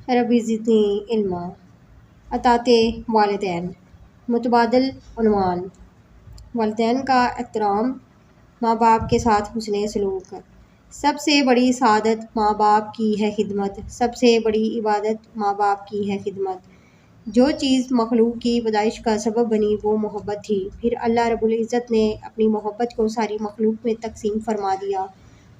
ربی زدنی علما۔ اطاعت والدین۔ متبادل عنوان: والدین کا احترام، ماں باپ کے ساتھ حسن سلوک۔ سب سے بڑی سعادت ماں باپ کی ہے خدمت، سب سے بڑی عبادت ماں باپ کی ہے خدمت۔ جو چیز مخلوق کی پیدائش کا سبب بنی وہ محبت تھی، پھر اللہ رب العزت نے اپنی محبت کو ساری مخلوق میں تقسیم فرما دیا۔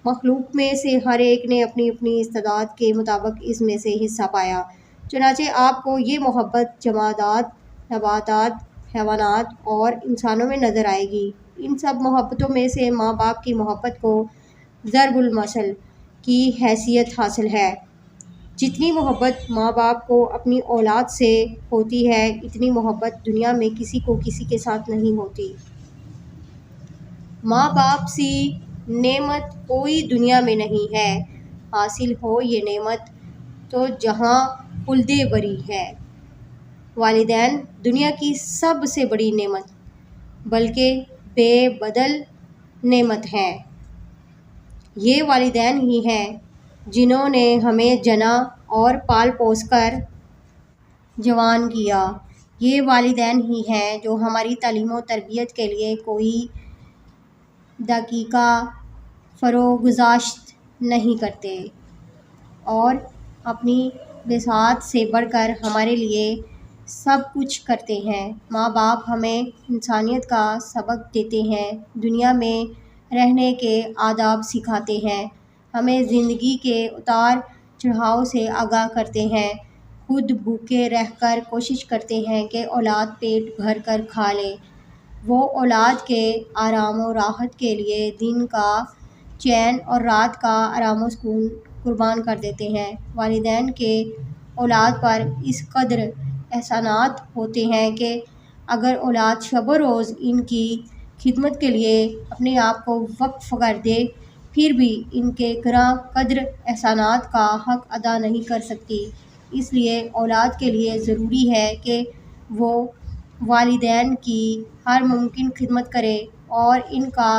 مخلوق میں سے ہر ایک نے اپنی اپنی استعداد کے مطابق اس میں سے حصہ پایا، چنانچہ آپ کو یہ محبت جمادات، نباتات، حیوانات اور انسانوں میں نظر آئے گی۔ ان سب محبتوں میں سے ماں باپ کی محبت کو ضرب المثل کی حیثیت حاصل ہے۔ جتنی محبت ماں باپ کو اپنی اولاد سے ہوتی ہے، اتنی محبت دنیا میں کسی کو کسی کے ساتھ نہیں ہوتی۔ ماں باپ سی نعمت کوئی دنیا میں نہیں ہے، حاصل ہو یہ نعمت تو جہاں خلد بری ہے۔ والدین دنیا کی سب سے بڑی نعمت بلکہ بے بدل نعمت ہیں۔ یہ والدین ہی ہیں جنہوں نے ہمیں جنا اور پال پوس کر جوان کیا۔ یہ والدین ہی ہیں جو ہماری تعلیم و تربیت کے لیے کوئی دقیقہ فروگزاشت نہیں کرتے اور اپنی بساط سے بڑھ کر ہمارے لیے سب کچھ کرتے ہیں۔ ماں باپ ہمیں انسانیت کا سبق دیتے ہیں، دنیا میں رہنے کے آداب سکھاتے ہیں، ہمیں زندگی کے اتار چڑھاؤ سے آگاہ کرتے ہیں، خود بھوکے رہ کر کوشش کرتے ہیں کہ اولاد پیٹ بھر کر کھا لے۔ وہ اولاد کے آرام و راحت کے لیے دن کا چین اور رات کا آرام و سکون قربان کر دیتے ہیں۔ والدین کے اولاد پر اس قدر احسانات ہوتے ہیں کہ اگر اولاد شب و روز ان کی خدمت کے لیے اپنے آپ کو وقف کر دے، پھر بھی ان کے گراں قدر احسانات کا حق ادا نہیں کر سکتی۔ اس لیے اولاد کے لیے ضروری ہے کہ وہ والدین کی ہر ممکن خدمت کرے اور ان کا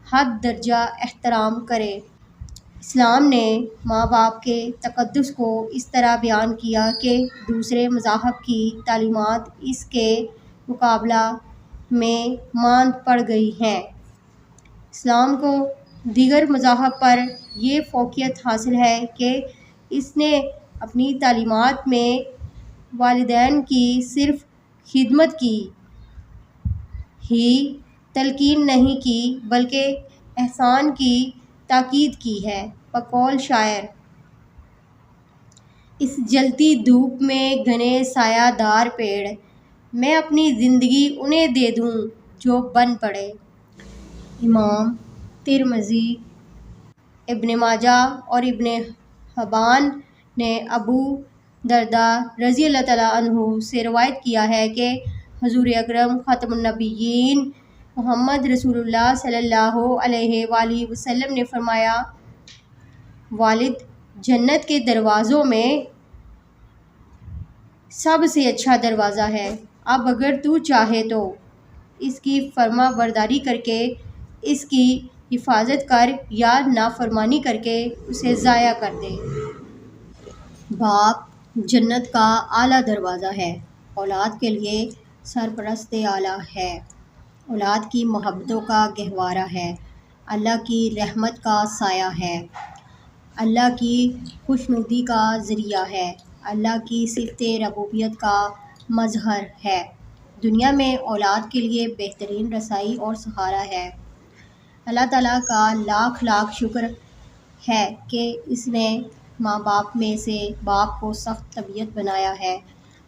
حد درجہ احترام کرے۔ اسلام نے ماں باپ کے تقدس کو اس طرح بیان کیا کہ دوسرے مذاہب کی تعلیمات اس کے مقابلہ میں ماند پڑ گئی ہیں۔ اسلام کو دیگر مذاہب پر یہ فوقیت حاصل ہے کہ اس نے اپنی تعلیمات میں والدین کی صرف خدمت کی ہی تلقین نہیں کی بلکہ احسان کی تاکید کی ہے۔ بقول شاعر: اس جلتی دھوپ میں گھنے سایہ دار پیڑ، میں اپنی زندگی انہیں دے دوں جو بن پڑے۔ امام ترمذی، ابن ماجہ اور ابن حبان نے ابو درداء رضی اللہ تعالیٰ عنہ سے روایت کیا ہے کہ حضور اکرم خاتم النبیین محمد رسول اللہ صلی اللہ علیہ وآلہ وسلم نے فرمایا: والد جنت کے دروازوں میں سب سے اچھا دروازہ ہے۔ اب اگر تو چاہے تو اس کی فرما برداری کر کے اس کی حفاظت کر یا نافرمانی کر کے اسے ضائع کر دے۔ باپ جنت کا اعلیٰ دروازہ ہے، اولاد کے لیے سرپرست اعلیٰ ہے، اولاد کی محبتوں کا گہوارہ ہے، اللہ کی رحمت کا سایہ ہے، اللہ کی خوشنودی کا ذریعہ ہے، اللہ کی صفت ربوبیت کا مظہر ہے، دنیا میں اولاد کے لیے بہترین رسائی اور سہارا ہے۔ اللہ تعالیٰ کا لاکھ لاکھ شکر ہے کہ اس نے ماں باپ میں سے باپ کو سخت طبیعت بنایا ہے۔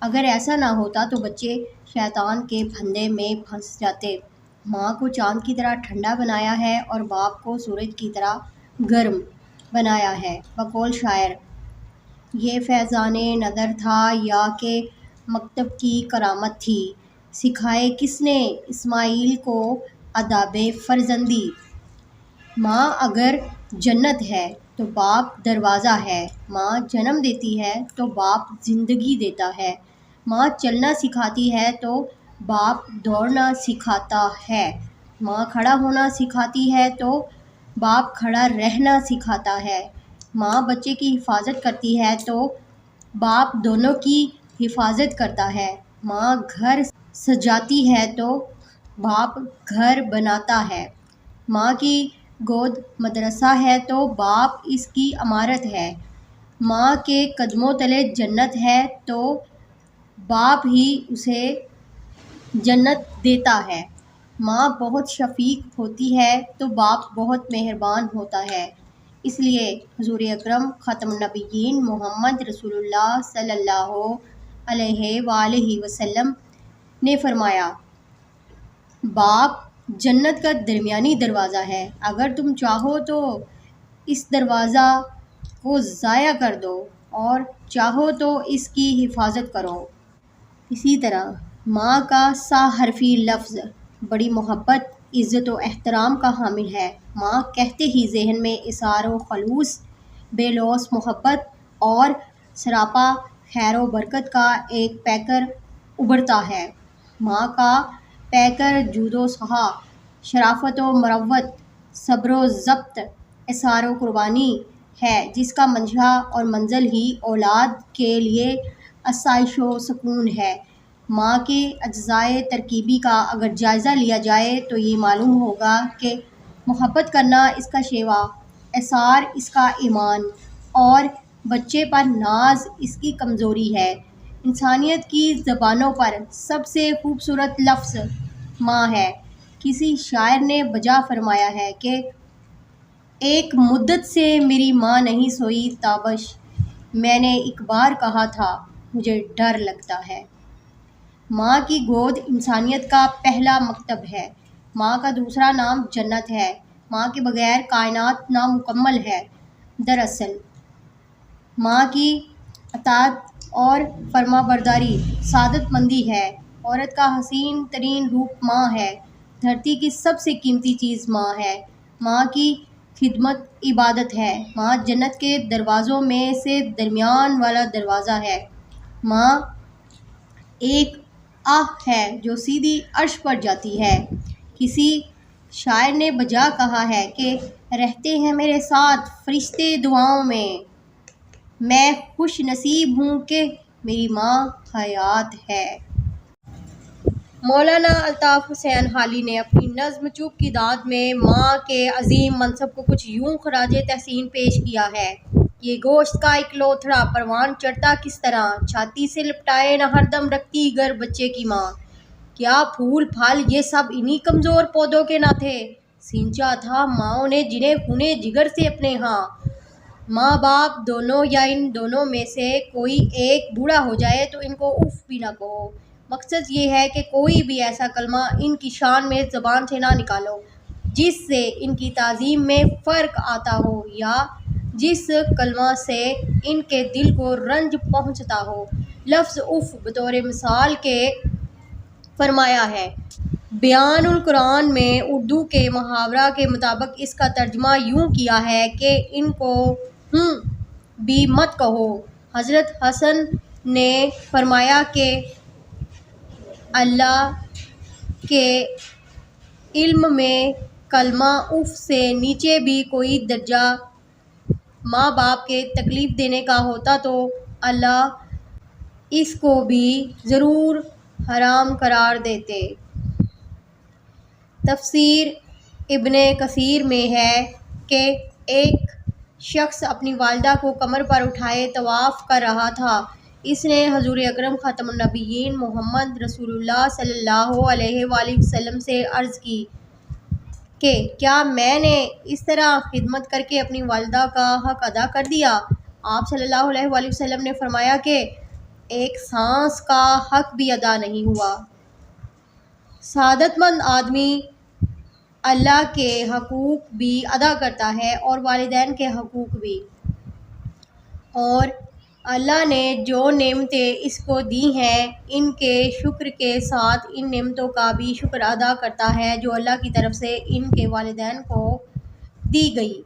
اگر ایسا نہ ہوتا تو بچے شیطان کے پھندے میں پھنس جاتے۔ ماں کو چاند کی طرح ٹھنڈا بنایا ہے اور باپ کو سورج کی طرح گرم بنایا ہے۔ بقول شاعر: یہ فیضان نظر تھا یا کہ مکتب کی کرامت تھی، سکھائے کس نے اسماعیل کو آداب فرزندی۔ ماں اگر جنت ہے تو باپ دروازہ ہے، ماں جنم دیتی ہے تو باپ زندگی دیتا ہے، ماں چلنا سکھاتی ہے تو باپ دوڑنا سکھاتا ہے، ماں کھڑا ہونا سکھاتی ہے تو باپ کھڑا رہنا سکھاتا ہے، ماں بچے کی حفاظت کرتی ہے تو باپ دونوں کی حفاظت کرتا ہے۔ ماں گھر سجاتی ہے تو باپ گھر بناتا ہے۔ ماں کی گود مدرسہ ہے تو باپ اس کی عمارت ہے۔ ماں کے قدموں تلے جنت ہے تو باپ ہی اسے جنت دیتا ہے۔ ماں بہت شفیق ہوتی ہے تو باپ بہت مہربان ہوتا ہے۔ اس لیے حضور اکرم خاتم النبیین محمد رسول اللہ صلی اللہ علیہ وآلہ وسلم نے فرمایا، باپ جنت کا درمیانی دروازہ ہے، اگر تم چاہو تو اس دروازہ کو ضائع کر دو اور چاہو تو اس کی حفاظت کرو۔ اسی طرح ماں کا سا حرفی لفظ بڑی محبت، عزت و احترام کا حامل ہے۔ ماں کہتے ہی ذہن میں اثار و خلوص، بے لوث محبت اور سراپا خیر و برکت کا ایک پیکر ابھرتا ہے۔ ماں کا پیکر جود و سخا، شرافت و مروت، صبر و ضبط، اثار و قربانی ہے، جس کا منشا اور منزل ہی اولاد کے لیے آسائش و سکون ہے۔ ماں کے اجزائے ترکیبی کا اگر جائزہ لیا جائے تو یہ معلوم ہوگا کہ محبت کرنا اس کا شیوا، ایثار اس کا ایمان اور بچے پر ناز اس کی کمزوری ہے۔ انسانیت کی زبانوں پر سب سے خوبصورت لفظ ماں ہے۔ کسی شاعر نے بجا فرمایا ہے کہ ایک مدت سے میری ماں نہیں سوئی تابش، میں نے ایک بار کہا تھا مجھے ڈر لگتا ہے۔ ماں کی گود انسانیت کا پہلا مکتب ہے۔ ماں کا دوسرا نام جنت ہے۔ ماں کے بغیر کائنات نامکمل ہے۔ دراصل ماں کی اطاعت اور فرما برداری سعادت مندی ہے۔ عورت کا حسین ترین روپ ماں ہے۔ دھرتی کی سب سے قیمتی چیز ماں ہے۔ ماں کی خدمت عبادت ہے۔ ماں جنت کے دروازوں میں سے درمیان والا دروازہ ہے۔ ماں ایک آہ ہے جو سیدھی عرش پر جاتی ہے۔ کسی شاعر نے بجا کہا ہے کہ رہتے ہیں میرے ساتھ فرشتے دعاؤں میں خوش نصیب ہوں کہ میری ماں حیات ہے۔ مولانا الطاف حسین حالی نے اپنی نظم چپ کی داد میں ماں کے عظیم منصب کو کچھ یوں خراج تحسین پیش کیا ہے: یہ گوشت کا ایک لوتھڑا پروان چڑھتا کس طرح، چھاتی سے لپٹائے نہ ہر دم رکھتی گر بچے کی ماں۔ کیا پھول پھل یہ سب انہی کمزور پودوں کے نہ تھے، سینچا تھا ماؤں نے جنہیں خونِ جگر سے اپنے ہاں۔ ماں باپ دونوں یا ان دونوں میں سے کوئی ایک بوڑھا ہو جائے تو ان کو اف بھی نہ کہو۔ مقصد یہ ہے کہ کوئی بھی ایسا کلمہ ان کی شان میں زبان سے نہ نکالو جس سے ان کی تعظیم میں فرق آتا ہو یا جس کلمہ سے ان کے دل کو رنج پہنچتا ہو۔ لفظ اف بطور مثال کے فرمایا ہے۔ بیان القرآن میں اردو کے محاورہ کے مطابق اس کا ترجمہ یوں کیا ہے کہ ان کو ہوں بھی مت کہو۔ حضرت حسن نے فرمایا کہ اللہ کے علم میں کلمہ اف سے نیچے بھی کوئی درجہ ماں باپ کے تکلیف دینے کا ہوتا تو اللہ اس کو بھی ضرور حرام قرار دیتے۔ تفسیر ابن کثیر میں ہے کہ ایک شخص اپنی والدہ کو کمر پر اٹھائے طواف کر رہا تھا۔ اس نے حضور اکرم خاتم النبیین محمد رسول اللہ صلی اللہ علیہ وآلہ وسلم سے عرض کی کہ کیا میں نے اس طرح خدمت کر کے اپنی والدہ کا حق ادا کر دیا؟ آپ صلی اللہ علیہ وآلہ وسلم نے فرمایا کہ ایک سانس کا حق بھی ادا نہیں ہوا۔ سعادت مند آدمی اللہ کے حقوق بھی ادا کرتا ہے اور والدین کے حقوق بھی، اور اللہ نے جو نعمتیں اس کو دی ہیں ان کے شکر کے ساتھ ان نعمتوں کا بھی شکر ادا کرتا ہے جو اللہ کی طرف سے ان کے والدین کو دی گئی،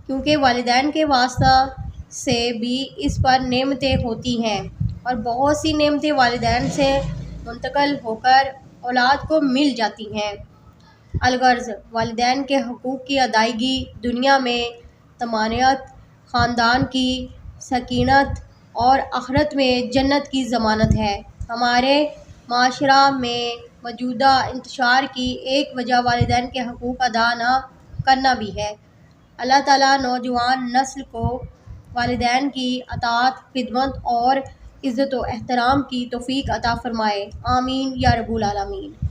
کیونکہ والدین کے واسطہ سے بھی اس پر نعمتیں ہوتی ہیں اور بہت سی نعمتیں والدین سے منتقل ہو کر اولاد کو مل جاتی ہیں۔ الغرض والدین کے حقوق کی ادائیگی دنیا میں طمانینت، خاندان کی سکینت اور آخرت میں جنت کی ضمانت ہے۔ ہمارے معاشرہ میں موجودہ انتشار کی ایک وجہ والدین کے حقوق ادا نہ کرنا بھی ہے۔ اللہ تعالیٰ نوجوان نسل کو والدین کی اطاعت، خدمت اور عزت و احترام کی توفیق عطا فرمائے، آمین یا رب العالمین۔